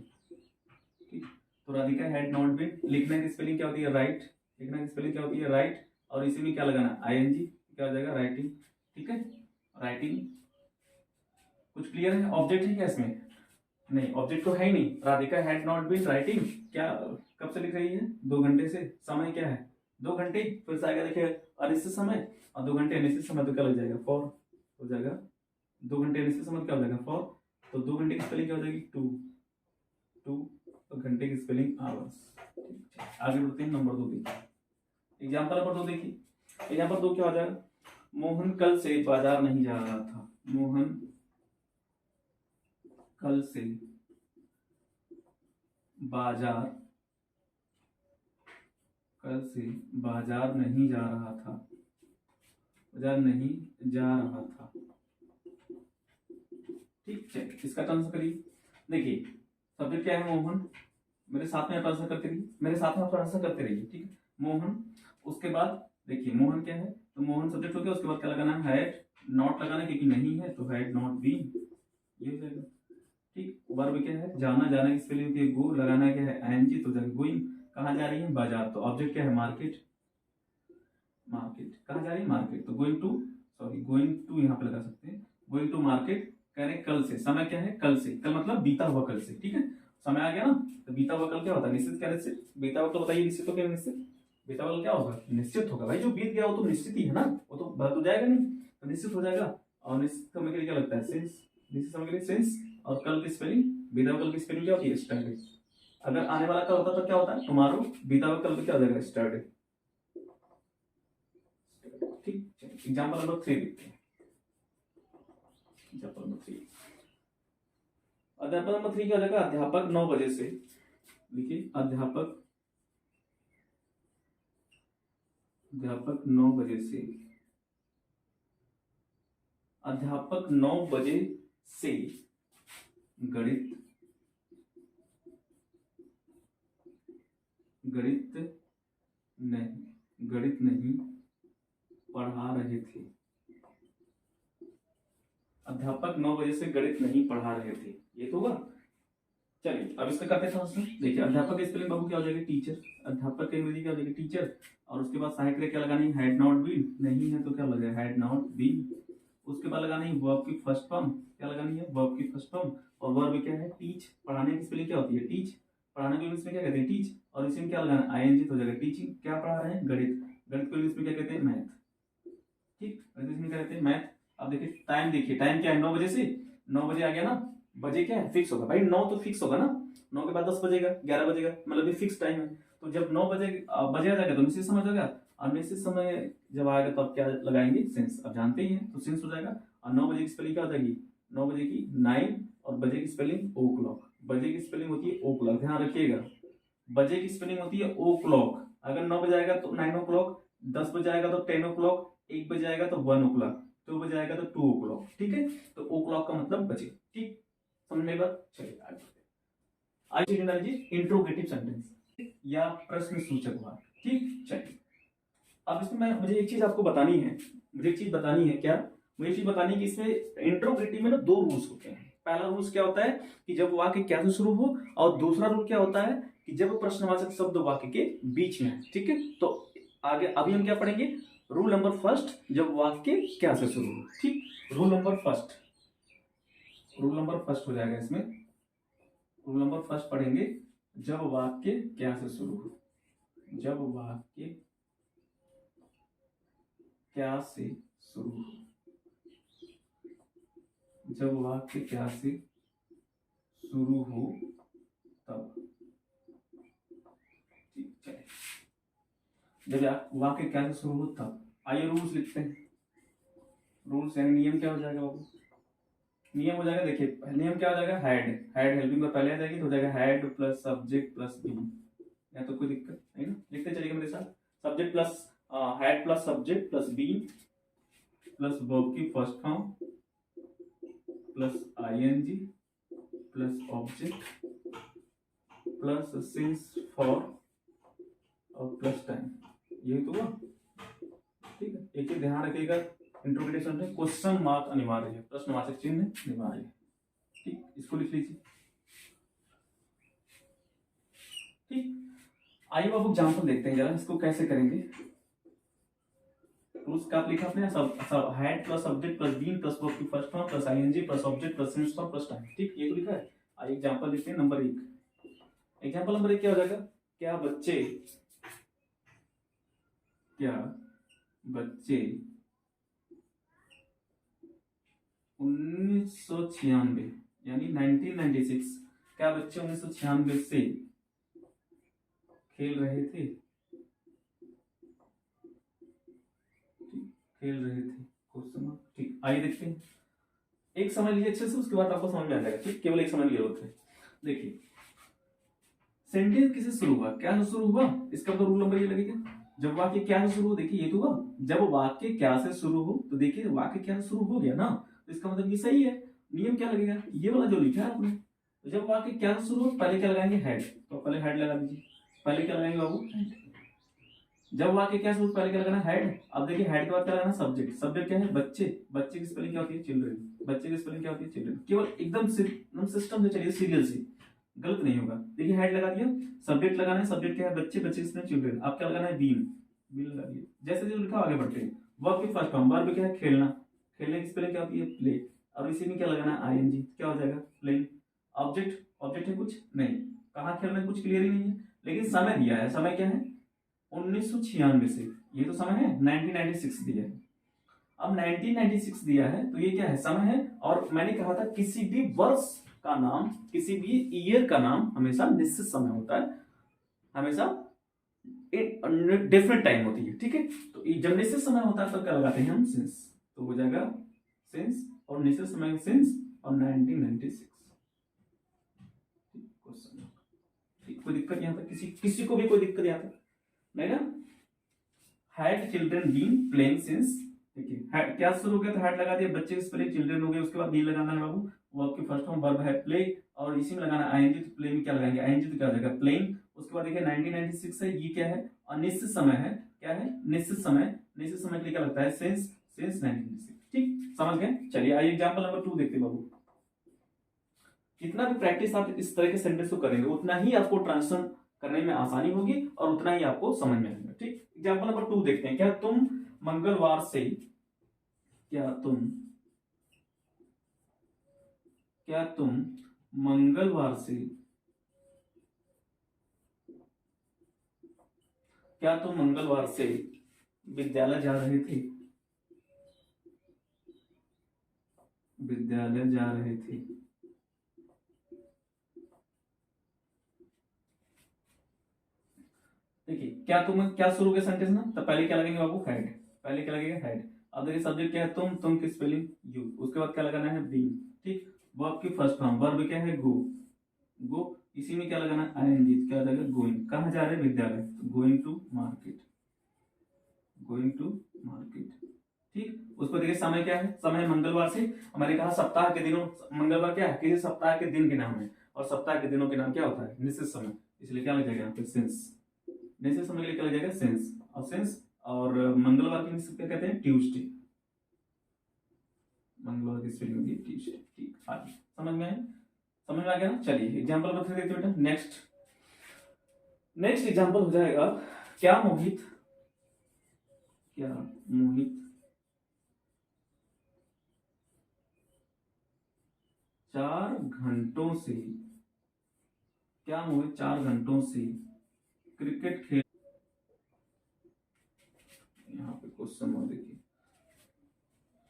ठीक, तो राधिका हैड नॉट बीन, लिखने की स्पेलिंग क्या होती है, राइट, लिखने की स्पेलिंग क्या होती है, राइट, और इसी में क्या लगाना, आईएनजी, क्या हो जाएगा, राइटिंग। ठीक है, राइटिंग, कुछ क्लियर है, ऑब्जेक्ट है क्या इसमें, नहीं ऑब्जेक्ट तो है ही नहीं, Radhika had not been writing, क्या कब से लिख रही है, 2 घंटे से, समय क्या है 2 घंटे, फिर से आएगा देखिए अनिश्चित समय, और 2 घंटे अनिश्चित समय, तो क्या लग जाएगा, फॉर हो जाएगा, 2 घंटे अनिश्चित समय क्या हो जाएगा, फॉर, तो 2 घंटे की स्पेलिंग क्या हो जाएगी, टू, तो घंटे की स्पेलिंग आवर्स। आगे बढ़ते हैं नंबर 2 देखिए, एग्जाम्पल नंबर 2 देखिए, एग्जाम्पल 2 क्या हो जाएगा, मोहन कल से बाजार नहीं जा रहा था, मोहन कल से बाजार नहीं जा रहा था, बाजार नहीं जा रहा था। ठीक है, इसका आंसर करिए। देखिए सब्जेक्ट क्या है, मोहन। मेरे साथ में आंसर करते रहिए, मेरे साथ में आप आंसर करते रहिए, ठीक है। मोहन, उसके बाद देखिए मोहन क्या है, तो मोहन सब्जेक्ट हो गया। उसके बाद क्या लगाना है, हैड नॉट लगाना है, क्योंकि नहीं है तो हैड नॉट बीन, ये हो जाएगा। ठीक, वर्ब क्या है, जाना, जाने की स्पेलिंग होती है गो, लगाना क्या है आईएनजी, तो जाएगा गोइंग। कहाँ जा रही है, बाजार, तो ऑब्जेक्ट क्या है, मार्केट। मार्केट कहाँ जा रही है, मार्केट, तो going to, sorry going to यहाँ पे लगा सकते हैं, गोइंग टू मार्केट। कह रहे कल से, समय क्या है, कल से, कल मतलब बीता हुआ कल से, ठीक है। समय आ गया ना, तो बीता हुआ कल क्या होता है, निश्चित। क्या निश्चित, बीता हुआ तो बताइए, निश्चित तो क्या निश्चित, बीता हुआ कल क्या होगा, निश्चित होगा भाई। जो बीत गया वो तो निश्चित ही है ना, वो तो बदल तो जाएगा नहीं, तो निश्चित हो जाएगा। और निश्चित समय के लिए क्या लगता है, सेंस, निश्चित समय के लिए सेंस। और कल की स्पेलिंग, बीता हुआ कल की स्पेलिंग क्या होती है, स्टरडे। अगर आने वाला कल होता तो क्या होता है, टुमारो। बीता हुआ कल क्या हो जाएगा, स्टरडे। ठीक, एग्जाम्पल नंबर 3 देखते हैं। एग्जाम्पल नंबर 3, अध्यापक नंबर 3 क्या हो जाएगा, अध्यापक 9 बजे से, देखिए अध्यापक 9 बजे से, अध्यापक 9 बजे से गणित नहीं पढ़ा रहे थे। अध्यापक 9 बजे से गणित नहीं पढ़ा रहे थे, ये तो होगा। चलिए अब इसका करते हैं। देखिए अध्यापक की स्पेलिंग बाबू क्या हो जाएगी, टीचर। अध्यापक की अंग्रेजी क्या हो जाएगी, टीचर। और उसके बाद सहायक क्रिया क्या लगानी, हैड नॉट बीन, नहीं है तो क्या लगेगा, हैड नॉट बीन। उसके बाद लगानी है वर्ब की फर्स्ट फॉर्म, क्या लगानी है, वर्ब की फर्स्ट फॉर्म। और वर्ब क्या है, टीच। पढ़ाने की स्पेलिंग क्या होती है, टीच। पढ़ाने के इंग्लिश में क्या कहते हैं, टीच। और इसमें क्या लगाना, आईएनजी, तो हो जाएगा टीचिंग। क्या पढ़ा रहे हैं, गणित। गणित को इंग्लिश में क्या कहते हैं, मैथ। ठीक, गणित में क्या कहते हैं, मैथ। अब देखिए टाइम, देखिए टाइम क्या है, 9 बजे से। 9 बजे आ गया ना, बजे क्या है, फिक्स होगा भाई, 9 तो फिक्स होगा ना। 9 के बाद 10 बजेगा, 11 बजेगा, मतलब ये फिक्स टाइम है। तो जब 9 बजे बजे आ जाएगा तो निश्चित समय होगा। और निश्चित समय जब आएगा तो आप क्या लगाएंगे, सेंस। अब जानते ही हैं तो सेंस हो जाएगा। और 9 बजे की स्पेलिंग क्या हो जाएगी, 9 बजे की 9, और बजे की स्पेलिंग ओ क्लॉक। बजे की स्पेलिंग होती है ओ क्लॉक, ध्यान रखिएगा। बजे की स्पेलिंग होती है ओ क्लॉक। अगर 9 बजे आएगा तो 9 ओ क्लॉक, 10 बजे आएगा तो 10 ओ क्लॉक, 1 बजे आएगा तो 1 ओ क्लॉक, 2 बजे आएगा तो 2 ओ क्लॉक। ठीक है, तो ओ क्लॉक का मतलब बजे। ठीक, समझ में बात। चलिए आगे इंट्रोगेटिव सेंटेंस या प्रश्न सूचक वाक्य। ठीक, चलिए अब इसमें मुझे एक चीज आपको बतानी है, क्या, मुझे एक चीज बतानी है कि इसमें इंट्रोगेटिव में ना 2 रूल्स होते हैं। पहला रूल्स क्या होता है कि जब वाक्य क्या से शुरू हो, और दूसरा रूल क्या होता है कि जब प्रश्नवाचक शब्द वाक्य के बीच में है। ठीक है, तो आगे अभी हम क्या पढ़ेंगे, रूल नंबर फर्स्ट, जब वाक्य क्या से शुरू हो। ठीक, रूल नंबर फर्स्ट हो जाएगा इसमें। रूल नंबर फर्स्ट पढ़ेंगे, जब वाक्य क्या से शुरू हो। जब वाक्य क्या से शुरू हो, जब वाक्य क्या से शुरू हो तब। ठीक है, जब वाक्य क्या से शुरू हो तब। आइए रूल्स लिखते हैं। रूल्स यानी नियम क्या हो जाएगा बाबू, नियम हो जाएगा। देखिए नियम क्या हो जाएगा, हैड हेल्पिंग पर पहले आ जाएगी, तो हो जाएगा had plus subject plus been. या तो कोई दिक्कत नहीं ना, लिखते चलिएगा मेरे साथ। Subject plus had plus subject plus been plus verb की first form plus ING plus object plus since for और प्लस टाइम। ये तो हुआ। ठीक है, एक चीज ध्यान रखिएगा, इंट्रोगेशन में क्वेश्चन मार्क अनिवार्य है, प्रश्नवाचक चिन्ह अनिवार्य है। ठीक, इसको लिख लीजिए। ठीक, आइए अब एग्जाम्पल देखते हैं जरा, इसको कैसे करेंगे। रूल्स का आप लिखा आपने, सब had plus subject plus been plus verb की first form plus ING plus object plus since for plus time. ठीक, ये तो लिखा है। आइए एग्जाम्पल देखते हैं। नंबर 1, एग्जाम्पल नंबर 1 क्या हो जाएगा, क्या बच्चे 1996 यानी 1996, क्या बच्चे 1996 से खेल रहे थे, क्वेश्चन मार्क। ठीक, आइए देखते हैं। एक समझ लीजिए अच्छे से, उसके बाद आपको समझ में आ जाएगा। ठीक, केवल एक समझ की जरूरत है। देखिए सेंटेंस किसे शुरू हुआ, क्या से शुरू हुआ, इसका तो रूल नंबर ये लगेगा। जब वाक्य क्या से शुरू हो, देखिए ये तो हुआ, जब वाक्य क्या से शुरू हो, तो देखिए वाक्य क्या से शुरू हो गया ना, तो इसका मतलब ये सही है। नियम क्या लगेगा, ये वाला जो लिखा है आपने, तो जब वाक्य क्या से शुरू हो पहले क्या लगाएंगे, हेड, तो पहले हेड लगा दीजिए। पहले क्या लगाएंगे बाबू, हेड। जब वाक्य क्या से शुरू पहले क्या लगाना, हेड। अब देखिए हेड के बाद क्या लगाना, सब्जेक्ट। सब्जेक्ट क्या है, बच्चे। बच्चे की स्पेलिंग क्या होती है, चिल्ड्रन। बच्चे की स्पेलिंग क्या होती है, चिल्ड्रन। केवल एकदम सिस्टम से चलिए, सीरियल से, गलत नहीं होगा। देखिए हेड लगा दिया, सब्जेक्ट लगाना है, सब्जेक्ट क्या है, बच्चे, बच्चे की स्पेलिंग चिल्ड्रन। अब क्या लगाना है, बीन। बीन लगा दिया, जैसे जो लिखा आगे बढ़ते हैं। वर्ब की फर्स्ट फॉर्म, वर्ब क्या है, खेलना। खेलने की स्पेलिंग क्या होती है, प्ले। और इसी में क्या लगाना है, आईएनजी, क्या हो जाएगा, प्लेइंग। ऑब्जेक्ट, ऑब्जेक्ट है कुछ नहीं, कहाँ खेल रहे हैं कुछ क्लियर ही नहीं है। लेकिन समय दिया है, समय क्या है, 1996 से, ये तो समय है, 1996 दिया है। अब 1996 दिया है तो ये क्या है, समय है। और मैंने कहा था किसी भी वर्ष का नाम, किसी भी ईयर का नाम हमेशा निश्चित समय होता है, हमेशा डिफरेंट टाइम होती है, ठीक है। तो जब निश्चित समय होता है तब क्या लगाते हैं हम, सिंस। तो हो जाएगा सिंस, और निश्चित समय सिंस, और 1996। क्वेश्चन, कोई दिक्कत यहाँ तक, किसी को भी कोई दिक्कत यहाँ तक नहीं ना। Had children been playing since, देखिए क्या शुरू हो गया, तो हैड लगा दिया, बच्चे की स्पेलिंग चिल्ड्रन हो गए, उसके बाद बी लगाना है बाबू, वर्ब की फर्स्ट फॉर्म वर्ब है प्ले, और इसी में लगाना आईएनजी, तो प्ले में क्या लगाएंगे, आईएनजी, तो क्या हो जाएगा, प्लेइंग। उसके बाद देखिए 1996 है, ये क्या है, अनिश्चित समय है, क्या है, निश्चित समय। निश्चित समय के लिए क्या लगता है, सिंस, सिंस 1996, ठीक, समझ गए। चलिए आइए एग्जांपल नंबर 2 देखते हैं बाबू। जितना भी प्रैक्टिस आप इस तरह के सेंटेंस को करेंगे उतना ही आपको ट्रांसलेशन करने में आसानी होगी और उतना ही आपको समझ में आएगा, ठीक। एग्जांपल नंबर 2 देखते हैं। क्या तुम मंगलवार से, क्या तुम, क्या तुम मंगलवार से, क्या तुम मंगलवार से विद्यालय जा रहे थे, विद्यालय जा रहे थे। देखिए क्या तुम, क्या शुरू के सेंटेंस ना, तो पहले क्या लगेंगे बाबू, हेड। पहले क्या लगेगा, हेड। अब देखिए सब्जेक्ट क्या है, तुम की स्पेलिंग यू, उसके बाद क्या लगाना है, बी, ठीक। वर्ब की फर्स्ट फॉर्म, वर्ब क्या है, गो, गो। इसी में क्या लगाना है, आईएनजी, क्या हो जाएगा, गोइंग। कहाँ जा रहे हैं, विद्यालय, तो going to market, going to market, ठीक। उसको देखिए समय क्या है, समय मंगलवार से। हमारे कहा सप्ताह के दिनों, मंगलवार क्या है, किसी सप्ताह के दिन के नाम है, और सप्ताह के दिनों के नाम क्या होता है, निश्चित समय। इसलिए क्या लग जाएगा यहाँ पे, सिंस। निश्चित समय के लिए क्या लग जाएगा, सिंस, और सिंस। और मंगलवार की इंग्लिश क्या कहते हैं, ट्यूसडे। मंगलवार की स्पेलिंग होती है ट्यूसडे, ठीक। आगे समझ में आए, समझ में आ गया ना। चलिए एग्जाम्पल बता देते बेटा। नेक्स्ट, नेक्स्ट एग्जाम्पल हो जाएगा, क्या मोहित, क्या मोहित 4 घंटों से, क्या मोहित 4 घंटों से क्रिकेट खेल, यहाँ पे क्वेश्चन और देखिए,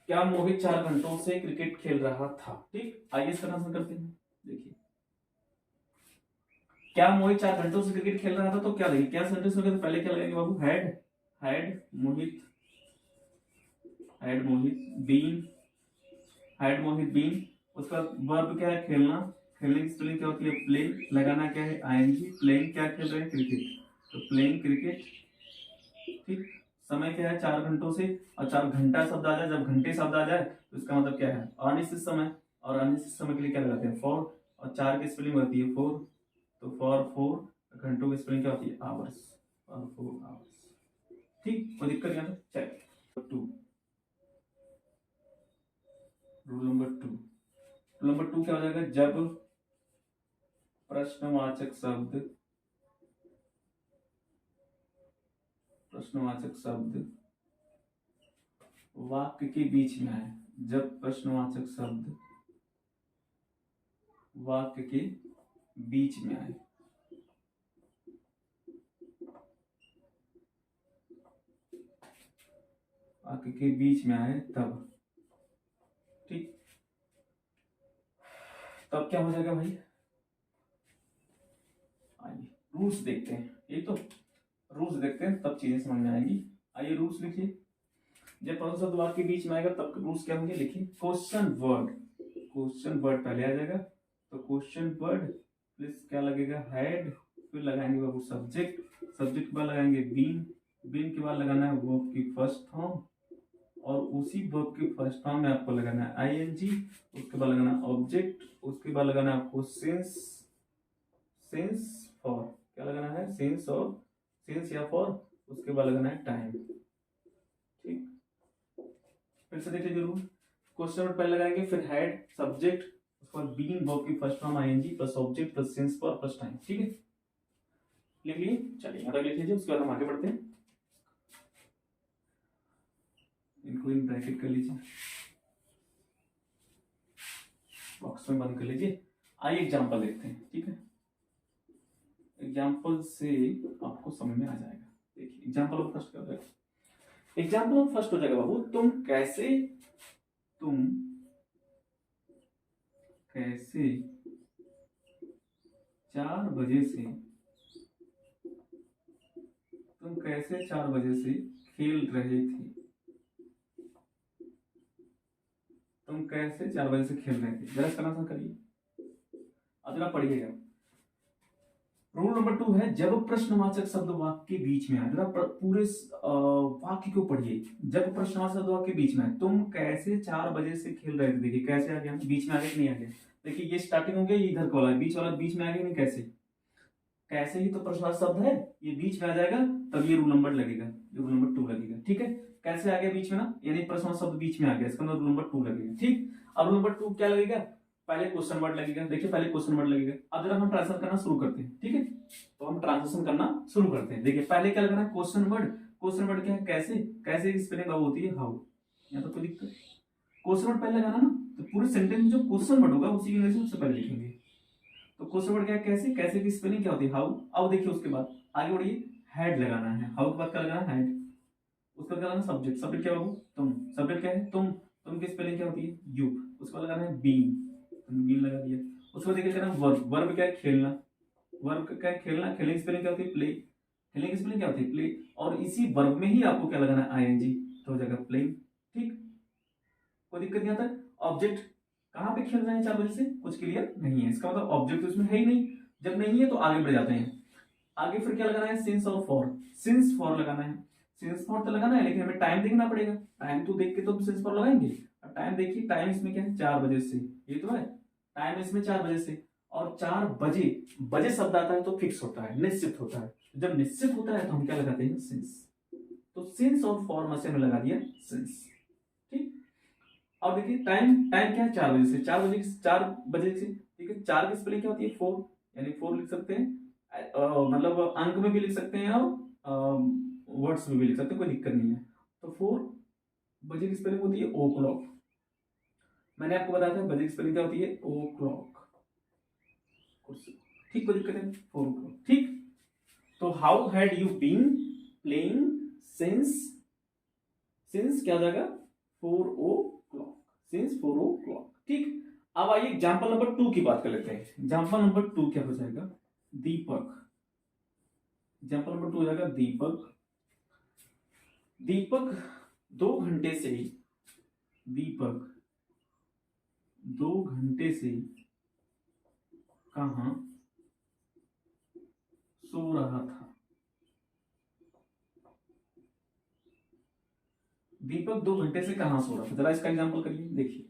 क्या मोहित 4 घंटों से क्रिकेट खेल रहा था, ठीक। आइए इसका आंसर करते हैं। देखिए क्या मोहित 4 घंटों से क्रिकेट खेल रहा था, तो क्या देखिए क्या सेंटेंस हो गया, तो पहले क्या लगेगा बाबू, had, had Mohit, had Mohit been, had Mohit been. उसका वर्ब क्या है, खेलना। खेलने की स्पेलिंग क्या होती है, प्ले। लगाना क्या है, आईएनजी, प्लेइंग, क्या खेल रहे हैं, क्रिकेट, तो प्लेइंग क्रिकेट, ठीक। समय क्या है, 4 घंटों से, और 4 घंटा शब्द आ जाए, जब घंटे शब्द आ जाए तो इसका मतलब क्या है, अनिश्चित समय। और अनिश्चित समय के लिए क्या लगाते हैं, फॉर। और 4 की स्पेलिंग होती है फोर, तो फॉर 4। घंटों की स्पेलिंग क्या होती है, आवर्स, और 4 आवर्स, ठीक। कोई दिक्कत नहीं। चलिए 2, रूल नंबर 2, रूल नंबर 2 क्या हो जाएगा, जब प्रश्नवाचक शब्द, प्रश्नवाचक शब्द वाक्य के बीच में आए, जब प्रश्नवाचक शब्द वाक्य के बीच में आए, वाक्य के बीच में आए तब, ठीक। तब क्या हो जाएगा भाई, आइए रूल्स देखते हैं, ये तो रूल्स देखते हैं तब चीजें समझ में आएंगी। आइए रूल्स लिखिए। जब प्रश्न शब्द वाक्य के बीच में आएगा तब रूल्स क्या होंगे, लिखिए। क्वेश्चन वर्ड, क्वेश्चन वर्ड पहले आ जाएगा, तो क्वेश्चन वर्ड प्लस क्या लगेगा, हेड, फिर लगाएंगे बाबू सब्जेक्ट, सब्जेक्ट पर लगाएंगे बीन, बीन के बाद लगाना है वर्ब की फर्स्ट फॉर्म, और उसी वर्ब की फर्स्ट फॉर्म में आपको लगाना है आईएनजी, उसके बाद लगाना ऑब्जेक्ट, उसके बाद लगाना है आपको सिंस, सिंस फॉर, क्या लगाना है सिंस, और सिंस या फॉर, उसके बाद लगाना है टाइम। ठीक, फिर से देखिए जरूर, क्वेश्चन नंबर पहले लगाएंगे, फिर हेड सब्जेक्ट, उसके बाद बीन वर्ब की first form ING plus object plus since for plus time. ठीक है, लिख लिए, चलिए यहाँ तक लिख लीजिए, उसके बाद हम आगे बढ़ते हैं, इनको इन ब्रैकेट कर लीजिए, बॉक्स में बंद कर लीजिए। आइए एग्जांपल देखते हैं। ठीक है, एग्जांपल से आपको समझ में आ जाएगा। देखिए एग्जांपल ऑफ फर्स्ट क्या हो जाएगा, एग्जांपल ऑफ फर्स्ट हो जाएगा बाबू, तुम कैसे 4 बजे से, तुम कैसे 4 बजे से खेल रहे थे, तुम कैसे 4 बजे से खेल रहे थे, जरा इसका आंसर करिए, अब जरा पढ़िएगा। रूल नंबर 2 है, जब प्रश्नवाचक शब्द वाक्य के बीच में आए, जरा पूरे वाक्य को पढ़िए, जब प्रश्नवाचक शब्द वाक्य के बीच में आए, तुम कैसे 4 बजे से खेल रहे थे, देखिए कैसे आ गया, बीच में आ गया कि नहीं आ गया, देखिए ये स्टार्टिंग हो गया, ये इधर को वाला बीच वाला बीच में आ गया नहीं, कैसे, कैसे ही तो प्रश्नवाचक शब्द है, ये बीच में आ जाएगा, तब ये रूल नंबर लगेगा, ये रूल नंबर 2 लगेगा। ठीक है, कैसे आ गया बीच में ना, यानी प्रश्नवाचक शब्द बीच में आ गया, इसका मतलब रूल नंबर 2 लगेगा। ठीक, अब रूल नंबर 2 क्या लगेगा, पहले क्वेश्चन वर्ड लगेगा, देखिए पहले क्वेश्चन वर्ड लगेगा। अब जरा हम ट्रांसलेशन करना शुरू करते हैं। ठीक है, तो हम ट्रांसलेशन करना शुरू करते हैं। देखिए पहले क्या लगाना है, क्वेश्चन वर्ड, क्वेश्चन वर्ड क्या है, कैसे, कैसे की स्पेलिंग अब होती है हाउ, यहाँ तो कोई दिक्कत, क्वेश्चन वर्ड पहले लगाना ना, तो पूरे सेंटेंस में जो क्वेश्चन वर्ड होगा उसी इंग्लिश में सबसे पहले लिखेंगे। तो क्वेश्चन वर्ड क्या है, कैसे, कैसे की स्पेलिंग क्या होती है हाउ। अब देखिए उसके बाद आगे बढ़िए, हेड लगाना है, हाउ के बाद क्या लगाना है हेड, उसके बाद लगाना सब्जेक्ट, सब्जेक्ट क्या होगा तुम, सब्जेक्ट क्या है तुम की स्पेलिंग क्या होती है यू, उसके बाद लगाना है बीन, बीन लगा दिया। उसके बाद देखिए क्या वर्ब, वर्ब क्या है खेलना, वर्ब क्या है खेलना, खेलने की स्पेलिंग क्या होती है प्ले, खेलने की स्पेलिंग क्या होती है प्ले, और इसी वर्ब में ही आपको क्या लगाना है आईएनजी, तो हो जाएगा प्लेइंग। ठीक, कोई दिक्कत नहीं आता। ऑब्जेक्ट, कहाँ पे खेल रहे हैं 4 बजे से, कुछ क्लियर नहीं है, इसका मतलब ऑब्जेक्ट तो इसमें है ही नहीं, जब नहीं है तो आगे बढ़ जाते हैं। आगे फिर क्या लगाना है सिंस और फॉर, सिंस फॉर लगाना है, सिंस फॉर तो लगाना है, लेकिन हमें टाइम देखना पड़ेगा, टाइम तो देख के तो सिंस फॉर लगाएंगे। टाइम देखिए, टाइम इसमें क्या है 4 बजे से, ये तो है टाइम इसमें 4 बजे से, और 4 बजे, बजे शब्द आता है तो फिक्स होता है, निश्चित होता है, जब निश्चित होता है तो हम क्या लगाते हैं सिंस, तो सिंस और फॉर में से हमने लगा दिया सिंस। ठीक, अब देखिए टाइम, टाइम क्या है 4 बजे से, 4 बजे, 4 बजे से, ठीक है, 4 की स्पेलिंग क्या होती है 4, यानी 4 लिख सकते हैं, मतलब अंक में भी लिख सकते हैं और वर्ड्स में भी लिख सकते हैं, कोई दिक्कत नहीं है। तो 4 बजे की स्पेलिंग होती है ओ क्लॉक, मैंने आपको बताया था बजे की स्पेलिंग क्या होती है ओ क्लॉक, ठीक, कोई दिक्कत है 4 o'clock। ठीक, तो how had you been playing since, since क्या हो जाएगा 4 o'clock, सिंस 4 o'clock। ठीक, अब आइए एग्जाम्पल नंबर 2 की बात कर लेते हैं। एग्जाम्पल नंबर 2 क्या हो जाएगा, दीपक, एग्जाम्पल नंबर 2 हो जाएगा दीपक, दीपक 2 घंटे से, दीपक 2 घंटे से कहां सो रहा था, दीपक 2 घंटे से कहां सो रहा था, जरा इसका एग्जांपल करिए। देखिए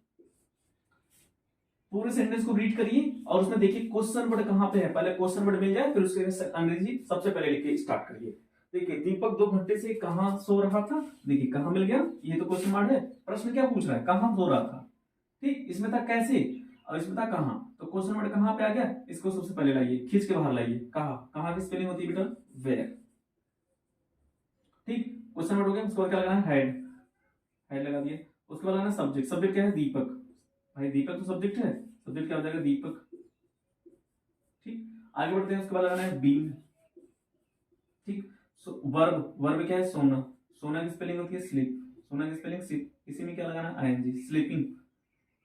पूरे सेंटेंस को रीड करिए और उसमें देखिए क्वेश्चन वर्ड कहां पे है, पहले क्वेश्चन वर्ड मिल जाए फिर उसके अंग्रेजी सबसे पहले लिख स्टार्ट करिए। देखिए दीपक 2 घंटे से कहां सो रहा था, देखिए कहां मिल गया, ये तो क्वेश्चन वर्ड है, प्रश्न क्या पूछ रहा है कहां सो रहा था। ठीक, इसमें था कैसे और इसमें था कहां, तो क्वेश्चन वर्ड कहां पे आ गया, इसको सबसे पहले लाइए, खींच के बाहर लाइए, कहां, कहां की स्पेलिंग होती है बेटा वेयर। ठीक, क्वेश्चन वर्ड हो गया, उसके बाद क्या लगाना है हेड, हेड लगा दिए, उसके बाद लगाना सब्जेक्ट, सब्जेक्ट क्या है दीपक, भाई दीपक तो सब्जेक्ट है, सब्जेक्ट क्या हो जाएगा दीपक। ठीक, आगे बढ़ते हैं, उसके बाद लगाना है बीन। ठीक, वर्ब, वर्ब क्या है सोना, सोना की स्पेलिंग होती है स्लीप, सोना की स्पेलिंग स्लीप, इसी में क्या लगाना आईएनजी स्लीपिंग,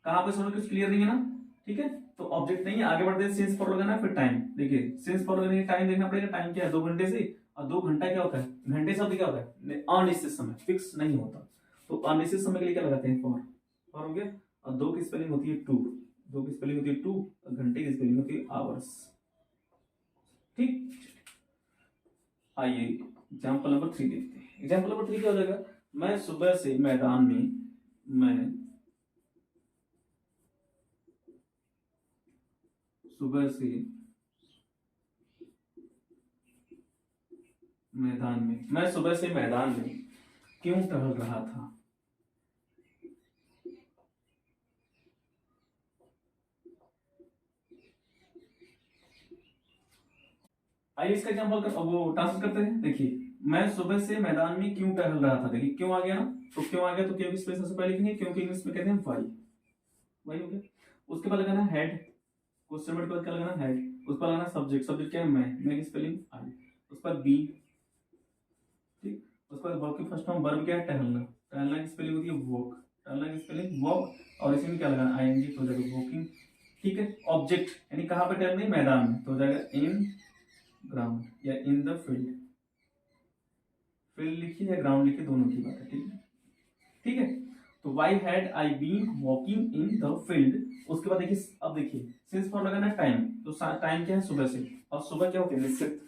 कहां पे सोना कुछ क्लियर नहीं है ना। ठीक है, तो ऑब्जेक्ट नहीं है, आगे बढ़ते हैं सिंस फॉर लगाना है, फिर टाइम, देखिए सिंस फॉर लगाने टाइम देखना पड़ेगा, टाइम क्या है 2 घंटे से, और 2 घंटा क्या होता है, घंटे शब्द क्या होता है अनिश्चित समय, फिक्स नहीं होता, तो अनिश्चित समय के लिए क्या लगाते हैं फॉर, फॉर हो गया, और 2 की स्पेलिंग होती है टू, 2 की स्पेलिंग होती है टू, और घंटे की स्पेलिंग होती है आवर्स। ठीक, आइए एग्जाम्पल नंबर 3 देखते हैं। एग्जाम्पल नंबर 3 क्या हो जाएगा, मैं सुबह से मैदान में मैं सुबह से मैं सुबह से मैदान में क्यों टहल रहा था। आइए इसका एग्जाम्पल वो ट्रांसलेट करते हैं। देखिए, मैं सुबह से मैदान में क्यों टहल रहा था। देखिए क्यों आ गया ना, तो क्यों आ गया, तो क्यों की स्पेस सबसे पहले लिखेंगे, क्योंकि इंग्लिश में कहते हैं वाई। वही हो गया। उसके बाद लगाना हेड, क्वेश्चन वर्ड के बाद क्या लगाना हेड। उसके बाद लगाना सब्जेक्ट, सब्जेक्ट क्या है मैं की स्पेलिंग आई। उसके बाद बी, ठीक। उसके बाद वर्ब की फर्स्ट फॉर्म, वर्ब क्या है टहलना, टहलना की स्पेलिंग होती है वॉक, टहलना की स्पेलिंग वॉक। और इसी में क्या लगाना आईएनजी, तो हो जाएगा वॉकिंग, ठीक है। ऑब्जेक्ट यानी कहाँ पे टहलना है, मैदान में, तो हो जाएगा इन ग्राउंड या इन द फील्ड। फील्ड लिखिए या ग्राउंड लिखिए, दोनों की बात है, ठीक है, ठीक है। तो why had I been walking in the field. उसके बाद देखिए, अब देखिए सिंस फॉर लगाना टाइम, तो टाइम क्या है सुबह से, और सुबह क्या होती है निश्चित,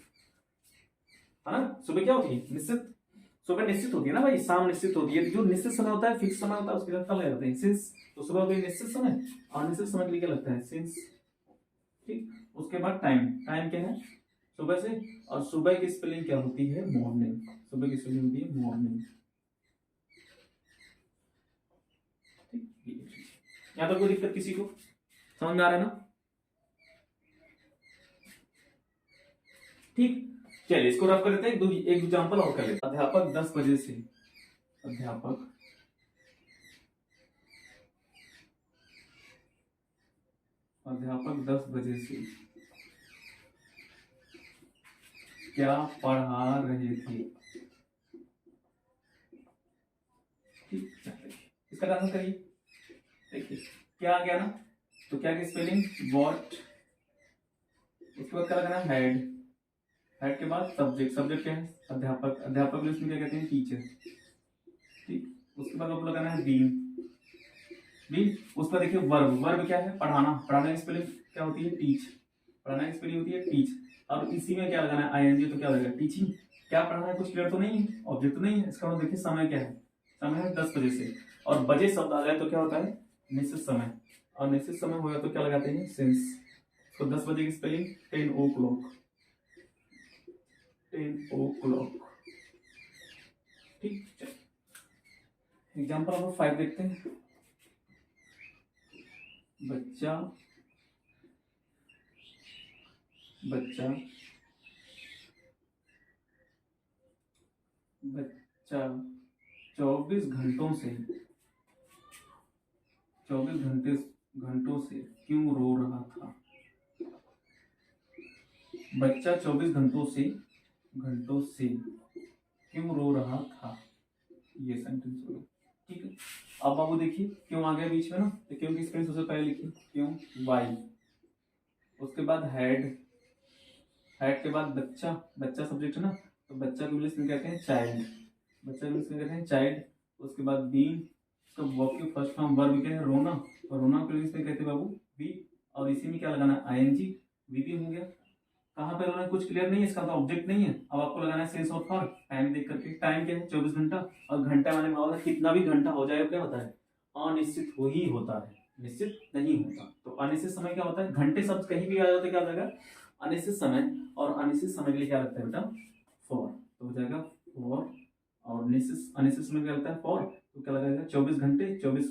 है ना। सुबह क्या होती है निश्चित, सुबह निश्चित होती है ना भाई, शाम निश्चित होती है। जो निश्चित समय होता है, फिक्स समय होता है, उसके साथ लगा जाते हैं सिंस। तो सुबह होती है निश्चित समय, और निश्चित समय के लिए क्या लगता है सिंस, ठीक। उसके बाद टाइम, टाइम क्या है सुबह से, और सुबह की स्पेलिंग क्या होती है मॉर्निंग, सुबह की स्पेलिंग होती है मॉर्निंग, ठीक। यहाँ पर कोई दिक्कत किसी को, समझ में आ रहा है ना, ठीक। चलिए इसको रफ कर लेते हैं, एक एग्जाम्पल और कर लेते हैं। अध्यापक 10 बजे से, अध्यापक अध्यापक 10 बजे से क्या पढ़ा रहे थे, ठीक। इसका आंसर करिए। देखिए क्या आ गया ना, तो क्या की स्पेलिंग वॉट, उसके बाद क्या लगाना हेड, हेड के बाद सब्जेक्ट, सब्जेक्ट क्या है अध्यापक, अध्यापक इसमें क्या कहते हैं टीचर, ठीक। उसके बाद आपको लगाना है बीन, बीन। उस पर देखिए वर्ब, वर्ब क्या है पढ़ाना, पढ़ाने की स्पेलिंग क्या होती है टीच, पढ़ाने की स्पेलिंग होती है टीच। और इसी में क्या लगाना है आईएनजी, तो क्या लगेगा टीचिंग। क्या पढ़ाना है, कुछ क्लियर तो नहीं है, ऑब्जेक्ट तो नहीं है। इसका मतलब देखिए समय क्या है, समय है 10 बजे से, और बजे शब्द आ जाए तो क्या होता है निश्चित समय, और निश्चित समय होगा तो क्या लगाते हैं सिंस। तो 10 बजे की स्पेलिंग 10 ओ क्लॉक, 10 ओ क्लॉक, ठीक। एग्जाम्पल नंबर 5 देखते हैं। बच्चा बच्चा बच्चा 24 घंटों से 24 घंटों से क्यों रो रहा था। बच्चा 24 घंटों से क्यों रो रहा था, ये सेंटेंस होगा, ठीक है। अब बाबू देखिए क्यों आ गया बीच में ना, तो क्यों की स्पेलिंग सबसे पहले लिखिए, क्यों वाई। उसके बाद हेड, हेड के बाद बच्चा, बच्चा सब्जेक्ट है ना, तो बच्चा को इंग्लिश में कहते हैं चाइल्ड, बच्चा को इंग्लिश में कहते हैं चाइल्ड। उसके बाद बीन, तो वर्ब की फर्स्ट फॉर्म वर्ब क्या है रोना, और रोना को इंग्लिश में कहते हैं बाबू बी। और इसी में क्या लगाना आईएनजी, वीपी हो गया। कहाँ पे रोना कुछ क्लियर नहीं है, इसका तो ऑब्जेक्ट नहीं है। अब आपको लगाना है सेंस ऑफ फॉर, टाइम देख करके, टाइम क्या है 24 घंटा, और घंटा माने मतलब कितना भी घंटा हो जाए क्या होता है अनिश्चित हो ही होता है, निश्चित नहीं होता। तो अनिश्चित समय क्या होता है, घंटे शब्द कहीं भी आ जाते क्या हो जाएगा अनिश्चित समय, और अनिश्चित समय के लिए क्या लगता है बेटा फॉर, तो हो जाएगा फॉर। और निश्चित अनिश्चित समय क्या लगता है फॉर, तो क्या लगाएगा 24 घंटे, 24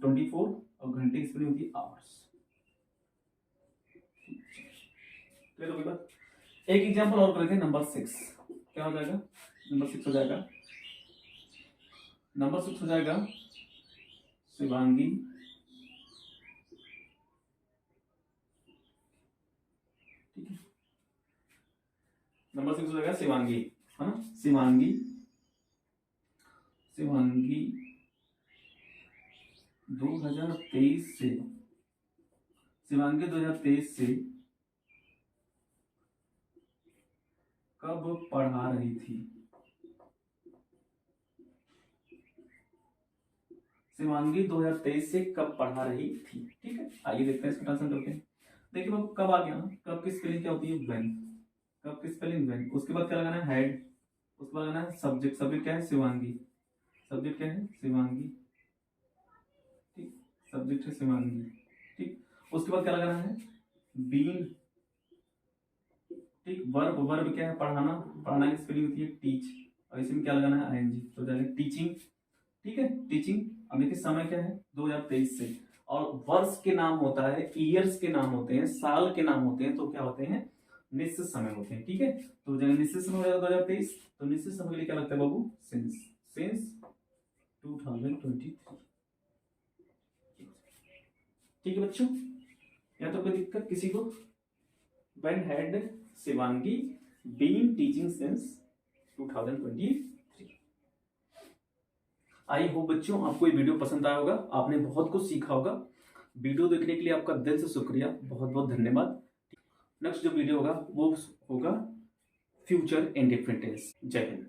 24, और घंटे की स्पेलिंग होती है आवर्स। क्लियर होगी बात। एक एग्जांपल और करते हैं नंबर 6, क्या हो जाएगा नंबर 6 हो जाएगा, नंबर 6 हो जाएगा शिवांगी ठीक है, नंबर 6 हो जाएगा शिवांगी, है ना। शिवांगी शिवांगी 2023 से, शिवांगी 2023 से कब पढ़ा रही थी, शिवांगी 2023 से कब पढ़ा रही थी, ठीक है। आइए देखते हैं इसको ट्रांसलेट करते हैं। देखिए बाबू कब आ गया ना, कब की स्पेलिंग क्या होती है व्हेन, कब की स्पेलिंग व्हेन। उसके बाद क्या लगाना है हेड, उसके बाद लगाना है सब्जेक्ट, सब्जेक्ट क्या है शिवांगी, सब्जेक्ट क्या है शिवांगी, ठीक, सब्जेक्ट है शिवांगी, ठीक। उसके बाद क्या लगाना है बीन, ठीक। वर्ब, वर्ब क्या है पढ़ाना, पढ़ाना की स्पेलिंग होती है टीच, और इसमें क्या लगाना है आईएनजी, तो जाएगा टीचिंग, ठीक है टीचिंग। अब देखिए समय क्या है 2023 से, और वर्ष के नाम होता है, ईयर्स के नाम होते हैं, साल के नाम होते हैं, तो क्या होते हैं निश्चित समय होते हैं, ठीक है। तो जगह निश्चित समय हो जाएगा 2023, तो निश्चित समय के लिए क्या लगता है बाबू सिंस, सिंस 2023, ठीक है बच्चों। या तो कोई दिक्कत किसी को, when had Shivangi been teaching since 2023। I hope बच्चों आपको ये वीडियो पसंद आया होगा, आपने बहुत कुछ सीखा होगा। वीडियो देखने के लिए आपका दिल से शुक्रिया, बहुत बहुत धन्यवाद। नेक्स्ट जो वीडियो होगा वो होगा फ्यूचर इंडिपेंडेंस। जय हिंद।